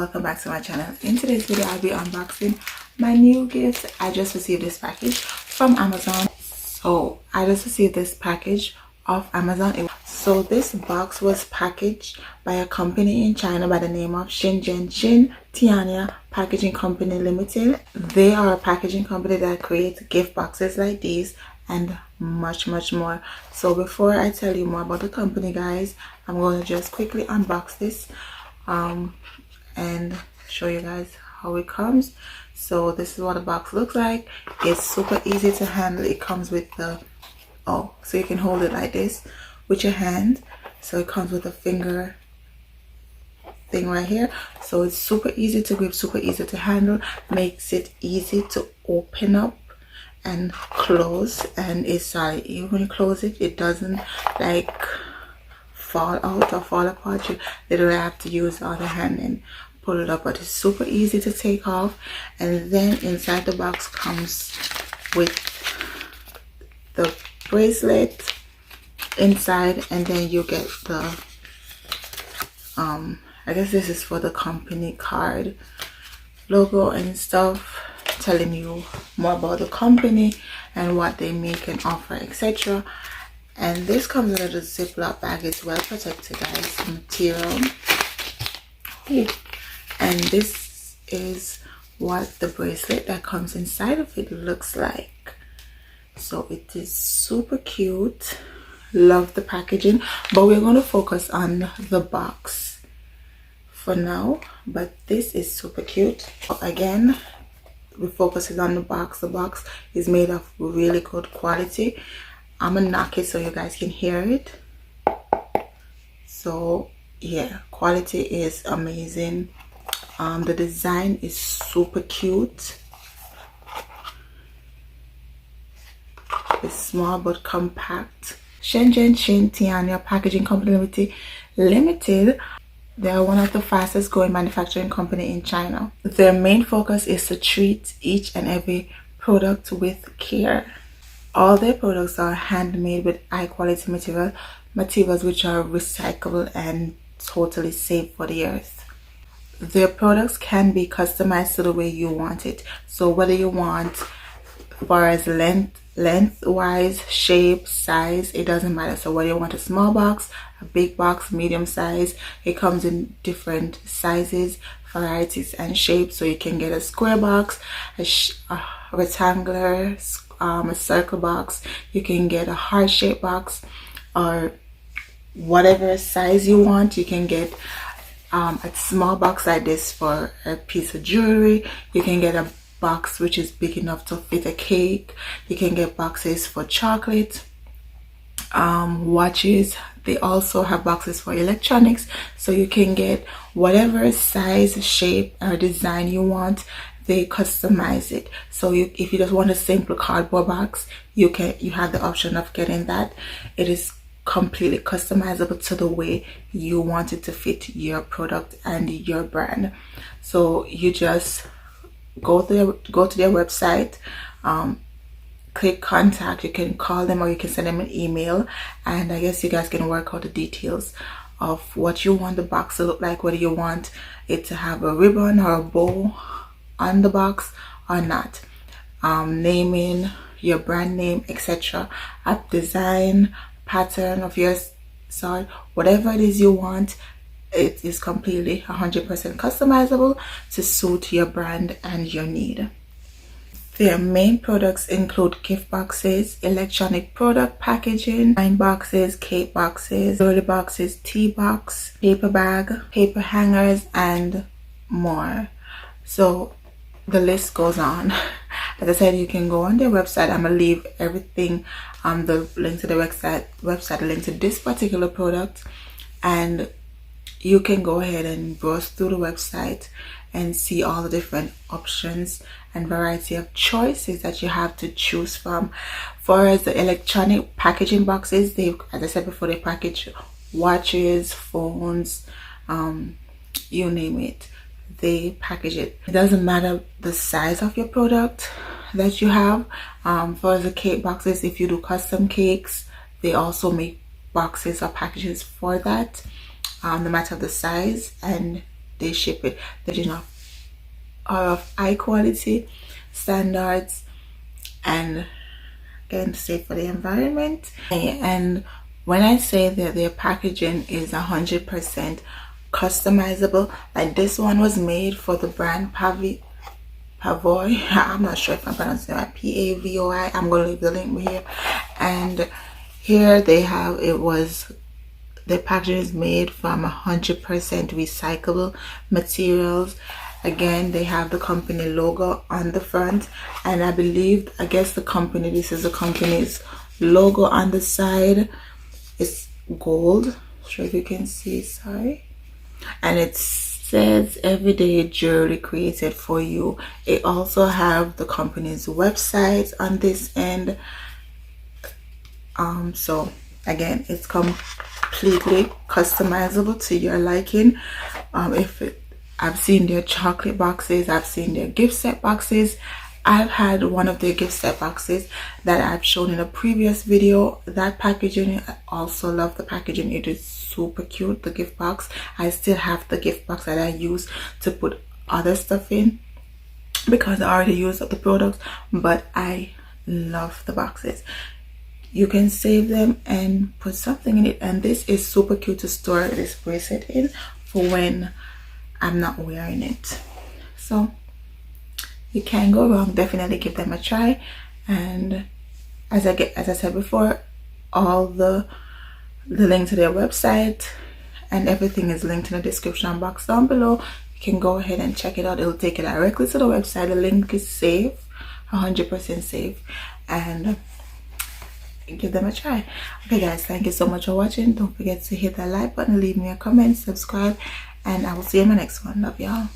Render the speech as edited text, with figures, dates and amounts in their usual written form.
welcome back to my channel. In today's video I'll be unboxing my new gift. I just received this package from Amazon. So I just received this package off Amazon. So this box was packaged by a company in China by the name of Shenzhen Xin Tianya Packaging Company Limited. They are a packaging company that creates gift boxes like these and much more. So before I tell you more about the company, guys, I'm going to just quickly unbox this and show you guys how it comes. So this is what the box looks like. It's super easy to handle. It comes with the so you can hold it like this with your hand. So it comes with a finger thing right here. So it's super easy to grip, super easy to handle, makes it easy to open up and close. And it's even when you close it, it doesn't like fall out or fall apart. You literally have to use the other hand and pull it up, but it's super easy to take off. And then inside the box comes with the bracelet inside, and then you get the I guess this is for the company card logo and stuff, telling you more about the company and what they make and offer, etc. And this comes in a little Ziploc bag. It's well protected, guys, material. And this is what the bracelet that comes inside of it looks like. So it is super cute. Love the packaging, but we're going to focus on the box for now. But this is super cute. Again, we focus on the box. The box is made of really good quality. I'm gonna knock it so you guys can hear it. So yeah, quality is amazing. The design is super cute. It's small but compact. Shenzhen Xin Tianya Packaging Company Limited. They are one of the fastest growing manufacturing company in China. Their main focus is to treat each and every product with care. All their products are handmade with high quality materials which are recyclable and totally safe for the earth. Their products can be customized to the way you want it. So whether you want as far as lengthwise, shape, size, it doesn't matter. So whether you want a small box, a big box, medium size, it comes in different sizes, varieties and shapes. So you can get a square box, a rectangular, a circle box, you can get a heart shaped box, or whatever size you want. You can get a small box like this for a piece of jewelry. You can get a box which is big enough to fit a cake. You can get boxes for chocolate, watches. They also have boxes for electronics, so you can get whatever size, shape or design you want. They customize it. So if you just want a simple cardboard box, you have the option of getting that. It is completely customizable to the way you want it to fit your product and your brand. So you just go to their website, click contact. You can call them or you can send them an email, and I guess you guys can work out the details of what you want the box to look like, whether you want it to have a ribbon or a bow on the box or not, naming your brand name, etc., a design pattern of yours, sorry, whatever it is you want. It is completely 100% customizable to suit your brand and your need. Their main products include gift boxes, electronic product packaging, wine boxes, cake boxes, jewelry boxes, tea box, paper bag, paper hangers, and more. So the list goes on. As I said, you can go on their website. I'm gonna leave everything, the link to the website, the link to this particular product, and you can go ahead and browse through the website and see all the different options and variety of choices that you have to choose from. For as the electronic packaging boxes, they, as I said before, they package watches, phones, you name it, they package it. It doesn't matter the size of your product that you have. For the cake boxes, if you do custom cakes, they also make boxes or packages for that, no matter the size, and they ship it. They do not are of high quality standards, and again safe for the environment. And when I say that their packaging is 100% customizable, like this one was made for the brand Pavoy. I'm not sure if I'm pronouncing it right. Pavoi. I'm gonna leave the link here. And here they have, the packaging is made from 100% recyclable materials. Again, they have the company logo on the front, and I guess this is the company's logo on the side. It's gold. Not sure if you can see, sorry. And it says everyday jewelry created for you. It also have the company's website on this end. So again, it's completely customizable to your liking. I've seen their chocolate boxes, I've seen their gift set boxes. I've had one of their gift set boxes that I've shown in a previous video. That packaging, I also love the packaging. It is super cute, the gift box. I still have the gift box that I use to put other stuff in because I already used up the products, but I love the boxes. You can save them and put something in it, and this is super cute to store this bracelet in for when I'm not wearing it. So you can't go wrong. Definitely give them a try. And as I said before, all the link to their website and everything is linked in the description box down below. You can go ahead and check it out. It will take you directly to the website. The link is safe, 100% safe, and give them a try. Okay guys, thank you so much for watching. Don't forget to hit that like button, leave me a comment, subscribe, and I will see you in my next one. Love y'all.